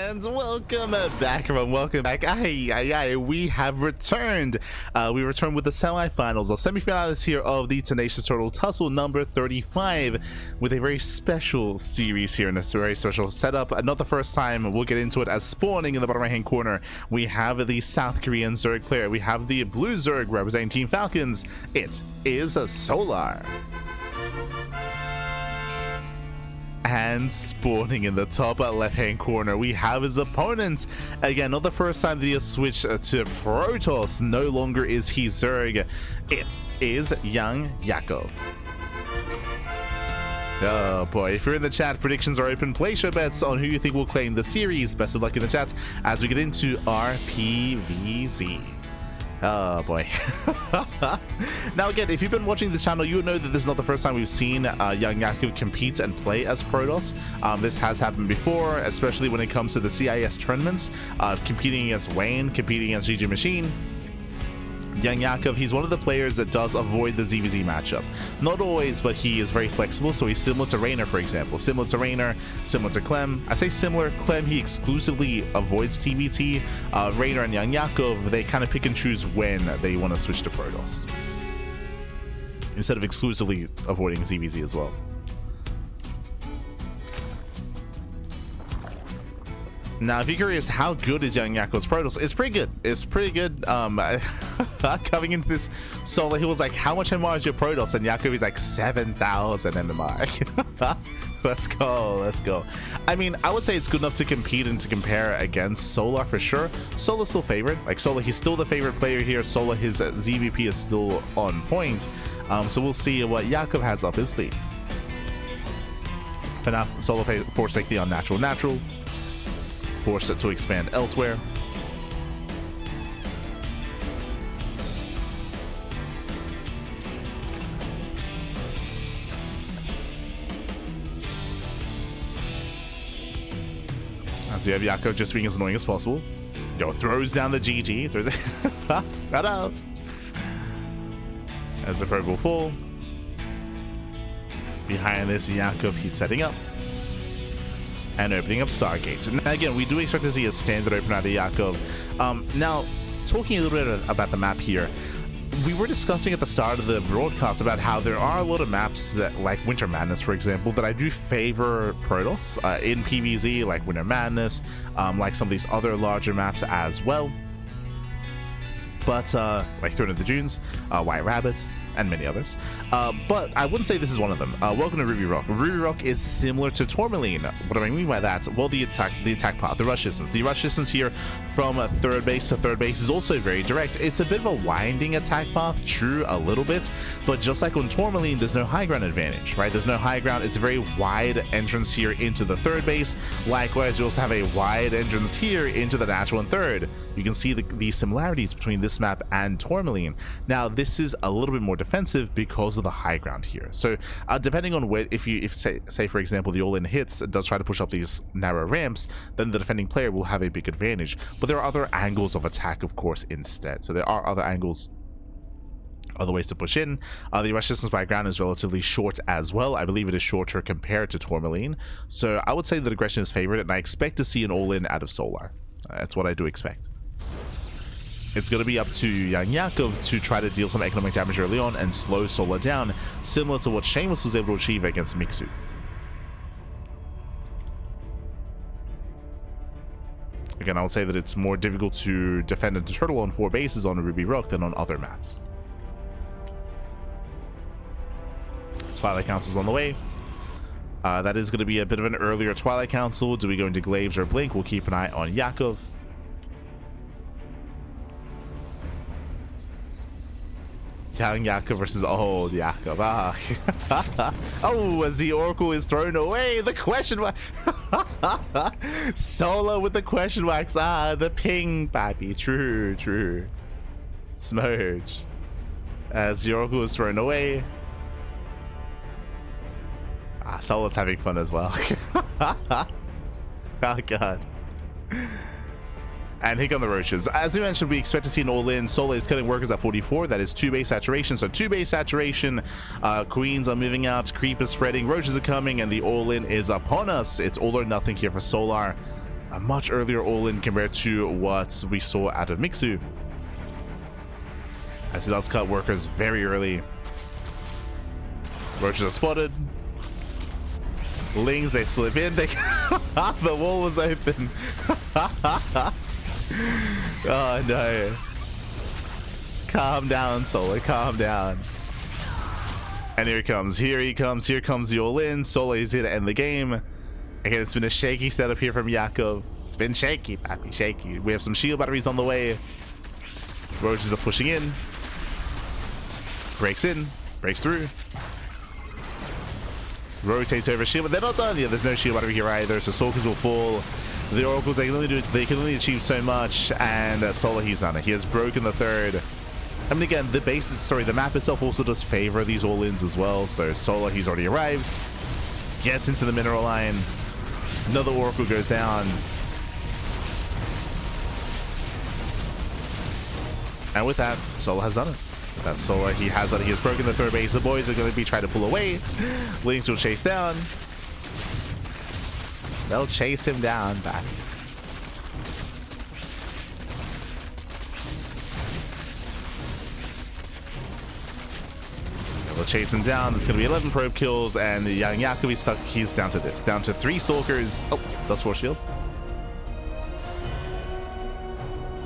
And welcome back, everyone. Welcome back. We have returned. We returned with the semifinals or semifinalists here of the Tenacious Turtle Tussle number 35 with a very special series here in this very special setup. Not the first time. We'll get into it. As spawning in the bottom right hand corner, we have the South Korean Zerg player. We have the blue Zerg representing Team Falcons. It is a Solar. And spawning in the top left-hand corner, we have his opponent. Again, not the first time that he has switched to Protoss. No longer is he Zerg. It is YoungYakov. Oh boy, if you're in the chat, predictions are open. Place your bets on who you think will claim the series. Best of luck in the chat as we get into RPVZ. Oh boy. Now again, if you've been watching the channel, you know that this is not the first time we've seen YoungYakov compete and play as Protoss. This has happened before, especially when it comes to the CIS tournaments, competing against Wayne, competing against GG Machine. YoungYakov, he's one of the players that does avoid the ZvZ matchup. Not always, but he is very flexible, so he's similar to Raynor, for example. Similar to Raynor, similar to Clem. I say similar. Clem, he exclusively avoids TBT. Raynor and YoungYakov, they kind of pick and choose when they want to switch to Protoss, instead of exclusively avoiding ZvZ as well. Now, if you're curious, how good is YoungYakov's Protoss? It's pretty good. It's pretty good. Coming into this solo, he was like, how much MMR is your Protoss? And Yakov is like 7,000 MMR. Let's go. Let's go. I mean, I would say it's good enough to compete and to compare against Solar for sure. Solar's still favored. Like, Solar, he's still the favorite player here. Solar, his ZVP is still on point. So we'll see what Yakov has up his sleeve. For now, Solar forsake the unnatural natural. Force it to expand elsewhere. As we have Yakov just being as annoying as possible. Yo, throws down the GG. Throws it. Right up. As the probe will fall. Behind this, Yakov, he's setting up and opening up Stargate. Now again, we do expect to see a standard open out of Yakov. Now, talking a little bit about the map here, we were discussing at the start of the broadcast about how there are a lot of maps that, like Winter Madness, for example, that I do favor Protoss in PvZ, like Winter Madness, like some of these other larger maps as well. But like Throne of the Dunes, White Rabbit, and many others. But I wouldn't say this is one of them. Welcome to Ruby Rock. Ruby Rock is similar to Tourmaline. What do I mean by that? Well, the attack path, the rush distance. The rush distance here from third base to third base is also very direct. It's a bit of a winding attack path, true, a little bit, but just like on Tourmaline, there's no high ground advantage, right? There's no high ground. It's a very wide entrance here into the third base. Likewise, you also have a wide entrance here into the natural and third. You can see the similarities between this map and Tourmaline. Now, this is a little bit more defensive because of the high ground here. So depending on where, if say for example the all-in hits does try to push up these narrow ramps, then the defending player will have a big advantage. But there are other angles of attack, of course, instead. So there are other angles, other ways to push in. The rush distance by ground is relatively short as well. I believe it is shorter compared to Tourmaline. So I would say that aggression is favored, and I expect to see an all-in out of Solar. That's what I do expect. It's going to be up to YoungYakov to try to deal some economic damage early on and slow Solar down, similar to what Seamus was able to achieve against Mixu. Again, I would say that it's more difficult to defend a turtle on 4 bases on Ruby Rock than on other maps. Twilight Council's on the way. That is going to be a bit of an earlier Twilight Council. Do we go into Glaives or Blink? We'll keep an eye on Yakov. YoungYakov versus old Yakov. Oh, as the Oracle is thrown away, the question mark. Solo with the question marks. The ping, baby. True, true. Smurge. As the Oracle is thrown away. Solo's having fun as well. Oh, God. And here come the Roaches. As we mentioned, we expect to see an all-in. Solar is cutting workers at 44. That is 2 base saturation. So 2 base saturation. Queens are moving out. Creep is spreading. Roaches are coming. And the all-in is upon us. It's all or nothing here for Solar. a much earlier all-in compared to what we saw out of Mixu, as he does cut workers very early. Roaches are spotted. Lings, they slip in. They the wall was open. Oh no. Calm down, Solar, calm down. And here he comes, here comes the all-in. Solar is here to end the game. Again, it's been a shaky setup here from Yakov. It's been shaky, pappy, shaky. We have some shield batteries on the way. Roaches are pushing in. Breaks in, breaks through. Rotates over shield, but they're not done yet. There's no shield battery here either, so Sorkers will fall. The Oracles, they can only achieve so much, and Solar, he's done it. He has broken the third. I mean, again, the map itself also does favor these all-ins as well. So Solar, he's already arrived, gets into the mineral line. Another Oracle goes down. And with that, Solar has done it. That's Solar, he has done it. He has broken the third base. The boys are going to be trying to pull away. Lings will chase down. They'll chase him down back. They'll chase him down. It's going to be 11 probe kills, and YoungYakov is stuck. He's down to this. Down to 3 stalkers. Oh, that's force field.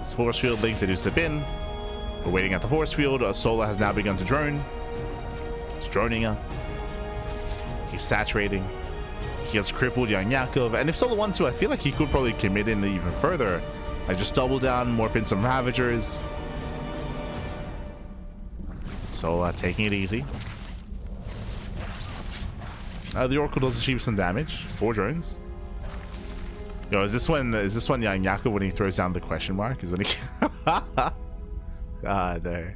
It's force field. Lings, they do slip in. We're waiting at the force field. Solar has now begun to drone. He's droning up. He's saturating. He has crippled YoungYakov, and if Solar wants to, I feel like he could probably commit in even further. Like just double down, morph in some Ravagers. Solar taking it easy. The Oracle does achieve some damage. 4 drones. Yo, is this one YoungYakov when he throws down the question mark? Is when he ah, no.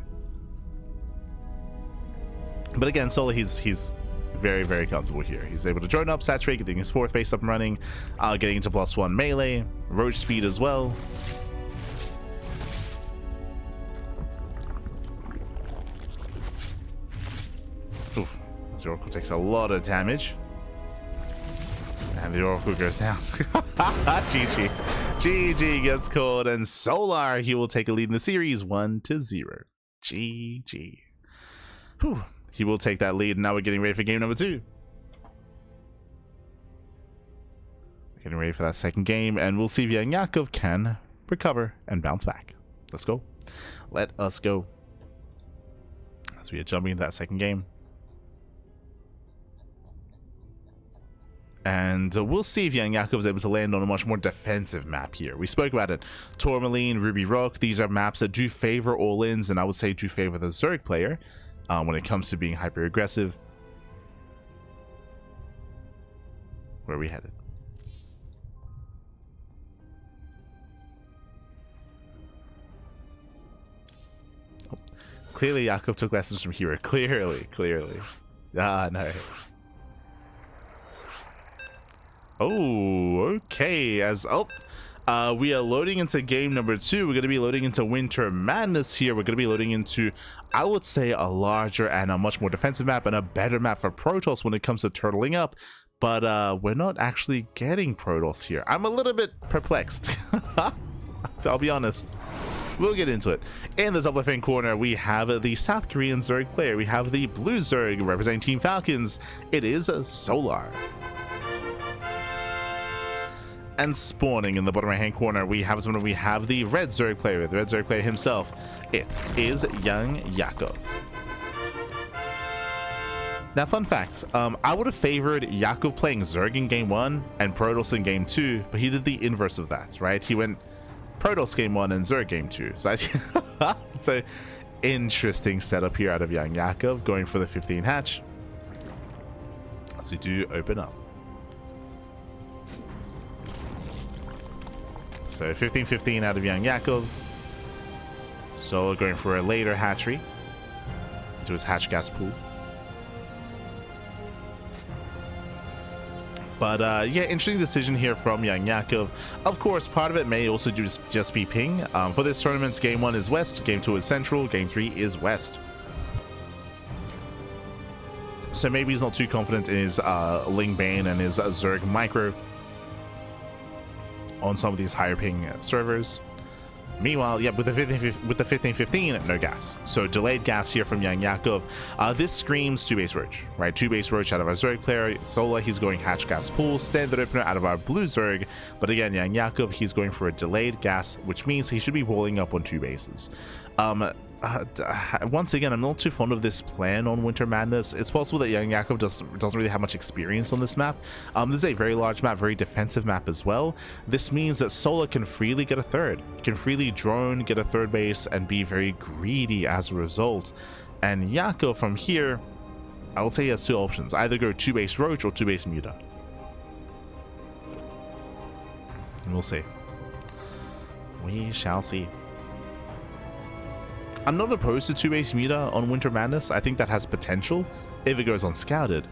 But again, Solar, he's very, very comfortable here. He's able to drone up, saturate, getting his 4th base up and running, getting into +1 melee, roach speed as well. Oof, the Oracle takes a lot of damage. And the Oracle goes down. GG. GG gets called, and Solar, he will take a lead in the series 1-0. GG. Whew. He will take that lead. Now we're getting ready for game number 2. We're getting ready for that second game, and we'll see if YoungYakov can recover and bounce back. Let's go. Let us go. As we are jumping into that second game. And we'll see if YoungYakov is able to land on a much more defensive map here. We spoke about it. Tourmaline, Ruby Rock, these are maps that do favor all-ins, and I would say do favor the Zerg player. When it comes to being hyper aggressive. Where are we headed? Oh. Clearly Yakov took lessons from Hero. Clearly. Ah, no. Oh, okay. We are loading into game number 2. We're going to be loading into Winter Madness here. We're going to be loading into, I would say, a larger and a much more defensive map and a better map for Protoss when it comes to turtling up. But we're not actually getting Protoss here. I'm a little bit perplexed. I'll be honest. We'll get into it. In the top left-hand corner, we have the South Korean Zerg player. We have the Blue Zerg representing Team Falcons. It is Solar. And spawning in the bottom right hand corner, we have the Red Zerg player, the Red Zerg player himself. It is YoungYakov. Now, fun fact, I would have favored Yakov playing Zerg in game 1 and Protoss in game 2, but he did the inverse of that, right? He went Protoss game 1 and Zerg game 2. So it's an interesting setup here out of YoungYakov, going for the 15 hatch. As we do open up. So 15-15 out of YoungYakov. Solar going for a later hatchery into his hatch gas pool. But yeah, interesting decision here from YoungYakov. Of course, part of it may also just be ping. For this tournament, game 1 is west, game 2 is central, game 3 is west. So maybe he's not too confident in his Ling Bane and his Zerg micro. on some of these higher ping servers. Meanwhile, yeah, with the 1515, no gas. So delayed gas here from YoungYakov. This screams 2-base Roach, right? 2-base Roach out of our Zerg player. Solar, he's going hatch gas pool. Standard opener out of our blue Zerg. But again, YoungYakov, he's going for a delayed gas, which means he should be rolling up on 2 bases. Once again, I'm not too fond of this plan on Winter Madness. It's possible that YoungYakov doesn't really have much experience on this map. This is a very large map, very defensive map as well. This means that Solar can freely get a third, can freely drone, get a third base, and be very greedy as a result. And Yakov from here, I would say he has 2 options: either go 2-base Roach or 2-base Muta. And we'll see. We shall see. I'm not opposed to 2-base Muta on Winter Madness. I think that has potential if it goes unscouted.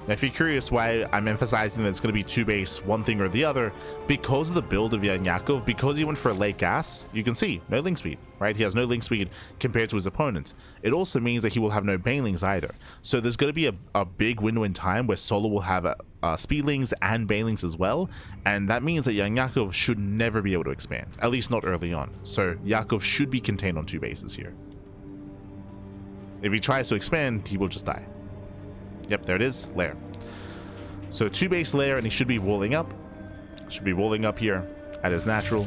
Now, if you're curious why I'm emphasizing that it's going to be 2-base one thing or the other, because of the build of YoungYakov, because he went for a late gas, you can see no link speed, right? He has no link speed compared to his opponent. It also means that he will have no banelings either. So there's going to be a big window in time where Solo will have speedlings and banelings as well, and that means that YoungYakov should never be able to expand, at least not early on. So Yakov should be contained on 2 bases here. If he tries to expand, he will just die. Yep, there it is, lair. So 2-base lair, and he should be rolling up. Should be rolling up here at his natural.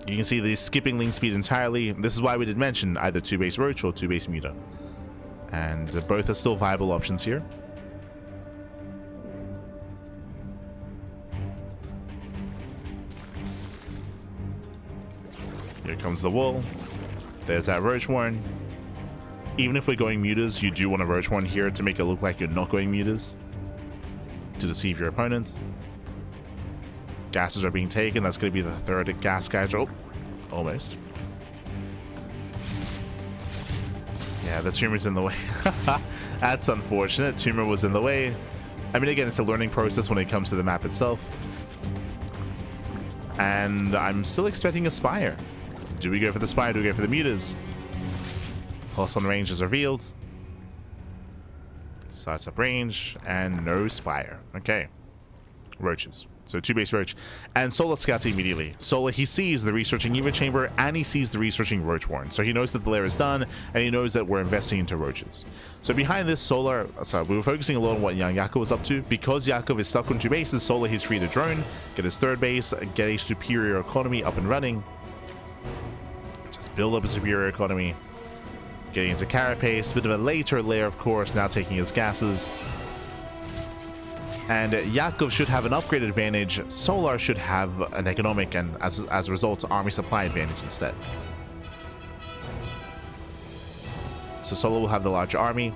You can see that he's skipping link speed entirely. This is why we did mention either 2-base Roach or 2-base Muta. And both are still viable options here. Here comes the wall. There's that Roach Warren. Even if we're going mutas, you do want a Roach one here to make it look like you're not going mutas, to deceive your opponent. Gases are being taken. That's going to be the third gas, guys. Oh, almost. Yeah, the tumor's in the way. That's unfortunate. Tumor was in the way. I mean, again, it's a learning process when it comes to the map itself. And I'm still expecting a Spire. Do we go for the Spire? Do we go for the mutas? Pulse on range is revealed. Starts up range, and no Spire. Okay. Roaches. So 2-base Roach. And Solar scouts immediately. Solar, he sees the researching Eva Chamber, and he sees the researching Roach Warren. So he knows that the lair is done, and he knows that we're investing into Roaches. So behind this, Solar, we were focusing a lot on what YoungYakov was up to. Because Yakov is stuck on 2 bases, Solar, he's free to drone, get his 3rd base, get a superior economy up and running. Just build up a superior economy. Getting into Carapace, a bit of a later layer, of course, now taking his gases. And Yakov should have an upgrade advantage. Solar should have an economic and, as a result, army supply advantage instead. So Solar will have the larger army.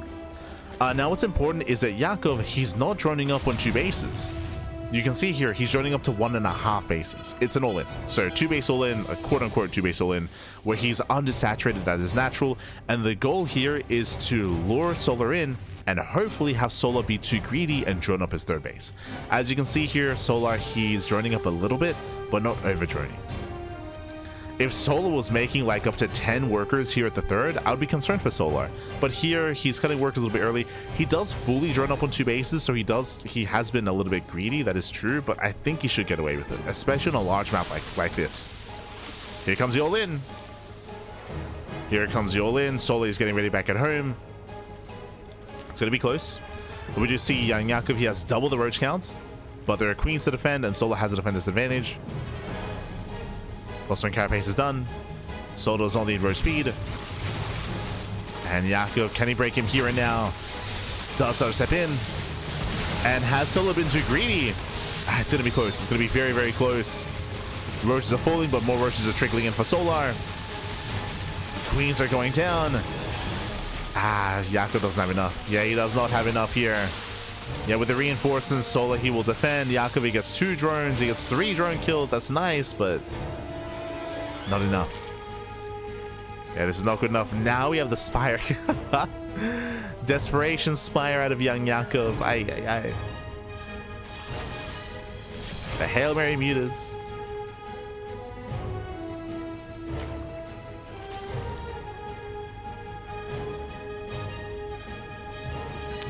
Now what's important is that Yakov, he's not droning up on 2 bases. You can see here, he's droning up to 1.5 bases. It's an all-in. So 2-base all-in, a quote-unquote 2-base all-in, where he's undersaturated at his natural. And the goal here is to lure Solar in and hopefully have Solar be too greedy and drone up his 3rd base. As you can see here, Solar, he's droning up a little bit, but not over-droning. If Solar was making like up to 10 workers here at the 3rd, I would be concerned for Solar. But here, he's cutting workers a little bit early. He does fully drone up on 2 bases, so he has been a little bit greedy, that is true, but I think he should get away with it, especially on a large map like this. Here comes the all-in. Here comes the all-in. Solar is getting ready back at home. It's going to be close. But we do see YoungYakov, he has double the Roach counts, but there are queens to defend, and Solar has a defender's advantage. Boston Carapace is done. Solar does not need Roach speed. And Yakov, can he break him here and now? Does Solar step in? And has Solar been too greedy? It's going to be close. It's going to be very, very close. Roaches are falling, but more Roaches are trickling in for Solar. Queens are going down. Yakov doesn't have enough. Yeah, he does not have enough here. Yeah, with the reinforcements, Solar, he will defend. Yakov, he gets 2 drones. He gets 3 drone kills. That's nice, but not enough. Yeah, this is not good enough. Now we have the Spire. Desperation Spire out of YoungYakov. The Hail Mary mutas.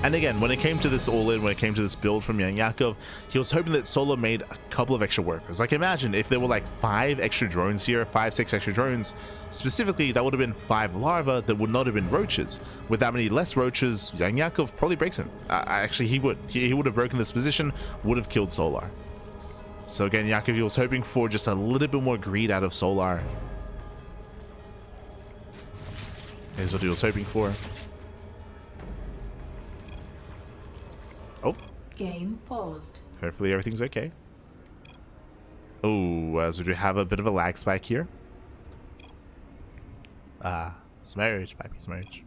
And again, when it came to this all-in, when it came to this build from YoungYakov, he was hoping that Solar made a couple of extra workers. Like, imagine if there were like 5 extra drones here, 5, 6 extra drones. Specifically, that would have been 5 larvae that would not have been roaches. With that many less roaches, YoungYakov probably breaks him. Actually, he would. He would have broken this position, would have killed Solar. So again, Yakov, he was hoping for just a little bit more greed out of Solar. Here's what he was hoping for. Oh. Game paused. Hopefully everything's okay. Oh, as we do have a bit of a lag spike here. Smarriage, papi, smarriage.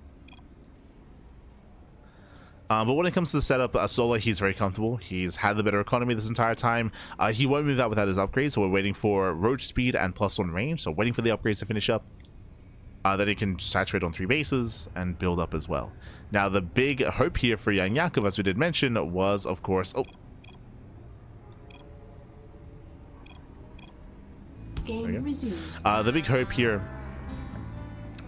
But when it comes to the setup, Solar, he's very comfortable. He's had the better economy this entire time. He won't move out without his upgrades, so we're waiting for roach speed and +1 range. So waiting for the upgrades to finish up. Then he can saturate on 3 bases and build up as well. Now, the big hope here for YoungYakov, as we did mention, was, of course... Oh. Game resumed. The big hope here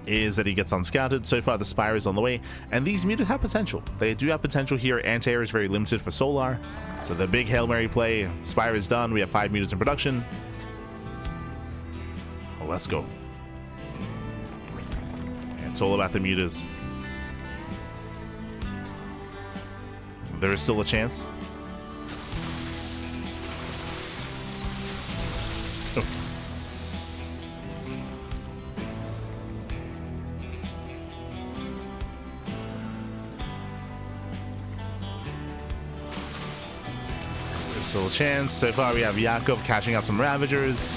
is that he gets unscouted. So far, the Spire is on the way, and these muted have potential. They do have potential here. Anti-air is very limited for Solar, so the big Hail Mary play. Spire is done. We have 5 mutants in production. Well, let's go. It's all about the mutas. There is still a chance. Oh. There's still a chance. So far, we have Yakov catching out some Ravagers.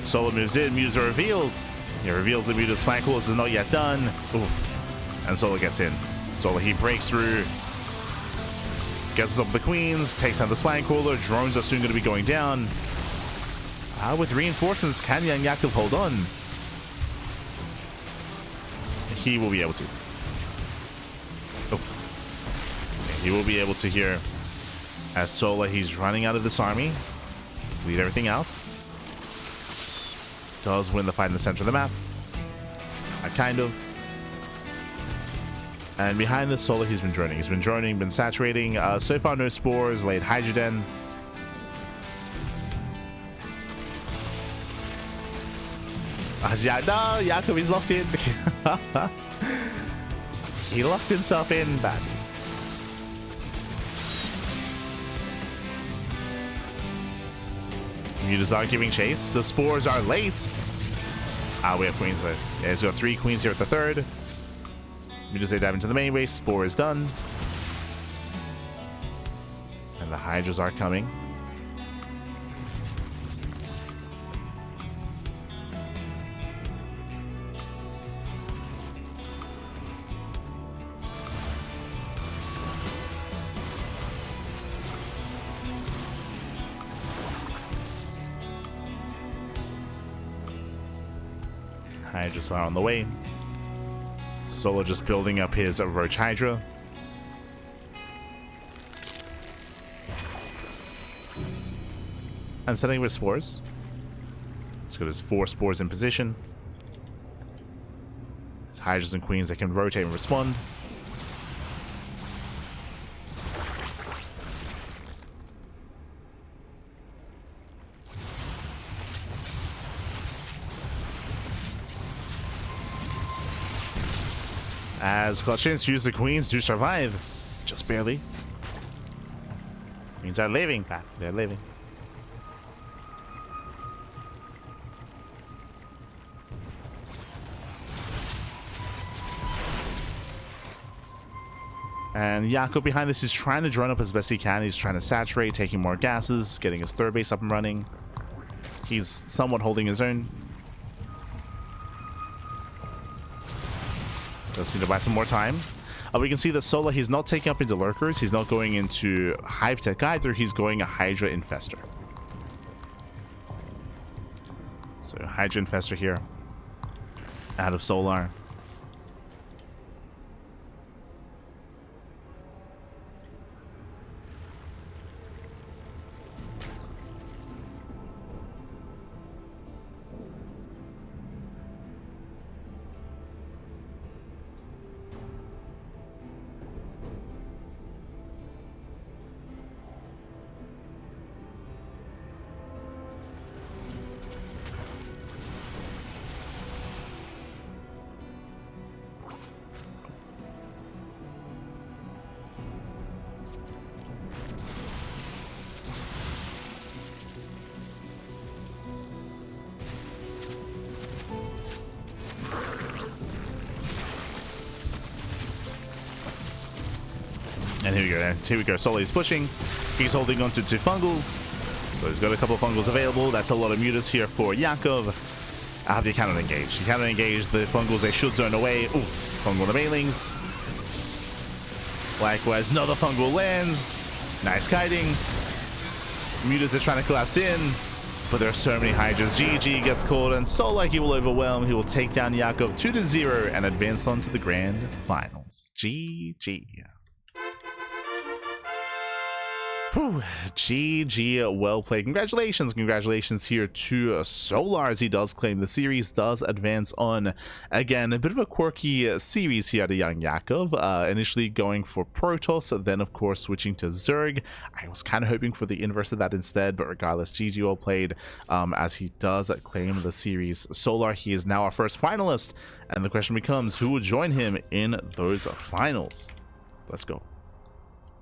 Solar moves in. Mutas are revealed. He reveals the Muta Spine Coolers is not yet done. Oof. And Solar gets in. Solar, he breaks through. Gets up the Queens. Takes down the Spine Cooler. Drones are soon going to be going down. With reinforcements, can YoungYakov hold on? He will be able to. Oh. He will be able to here. As Solar, he's running out of this army. Lead everything out. Does win the fight in the center of the map. Kind of. And behind this Solar, he's been droning. He's been droning, been saturating. So far, no spores, late Hydrogen. No, Yakov, he's locked in. He locked himself in badly. Mutas are giving chase. The spores are late. We have queens. Yeah, he's got 3 queens here at the 3rd. Mutas, they dive into the main base. Spore is done. And the Hydras are coming. Hydras are on the way. Solar just building up his Roach Hydra. And setting with spores. Let's go. There's 4 spores in position. There's Hydras and Queens that can rotate and respond. As Clutchins use the Queens to survive. Just barely. Queens are living, Pat. They're living. And Yakov behind this is trying to drone up as best he can. He's trying to saturate, taking more gases, getting his 3rd base up and running. He's somewhat holding his own. Just need to buy some more time. We can see that Solar, he's not taking up into Lurkers. He's not going into Hive Tech either. He's going a Hydra Infestor. So Hydra Infestor here. Out of Solar. And here we go. Solar's pushing. He's holding on to 2 fungals. So he's got a couple of fungals available. That's a lot of mutas here for Yakov. I have you cannot engage. You cannot engage the fungals. They should zone away. Ooh, fungal the mailings. Likewise, another fungal lands. Nice kiting. Mutas are trying to collapse in, but there are so many Hydras. GG gets called, and Solar, he will overwhelm. He will take down Yakov 2-0 and advance on to the grand finals. GG. Whew. GG, well played. Congratulations here to Solar as he does claim the series, does advance on. Again, a bit of a quirky series here at YoungYakov. Initially going for Protoss, then of course switching to Zerg. I was kind of hoping for the inverse of that instead, but regardless, GG, well played as he does claim the series. Solar, he is now our first finalist, and the question becomes, who will join him in those finals? Let's go.